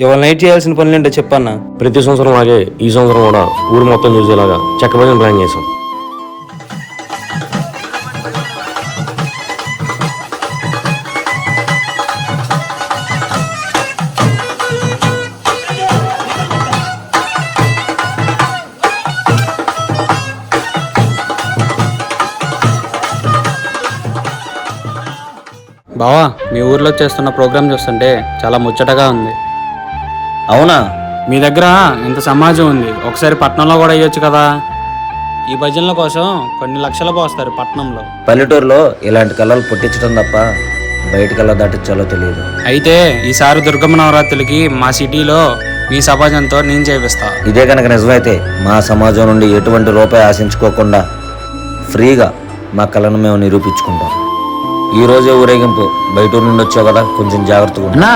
ఇవాళ నైట్ చేయాల్సిన పనులేంటో చెప్పన్నా. ప్రతి సంవత్సరం లాగే ఈ సంవత్సరం కూడా ఊరు మొత్తం చూసేలాగా చెక్క భజన ప్లాన్ చేసాం. బావా, మీ ఊర్లో చేస్తున్న ప్రోగ్రామ్ చూస్తుంటే చాలా ముచ్చటగా ఉంది. అవునా? మీ దగ్గర ఇంత సమాజం ఉంది, ఒకసారి పట్నంలో కూడా వేయొచ్చు కదా. ఈ భజనల కోసం కొన్ని లక్షలు పోస్తారు పట్నంలో. పల్లెటూరులో ఇలాంటి కళలు పుట్టించడం తప్ప బయట కళ దాటించాలో తెలియదు. అయితే ఈసారి దుర్గమ్మ నవరాత్రులకి మా సిటీలో మీ సమాజంతో నేను చేపిస్తా. ఇదే కనుక నిజమైతే మా సమాజం నుండి ఎటువంటి రూపాయి ఆశించుకోకుండా ఫ్రీగా మా కళను మేము నిరూపించుకుంటాం. ఈ రోజే ఊరేగింపు, బయట నుండి వచ్చావు కదా, కొంచెం జాగ్రత్తగా ఉండు. అన్నా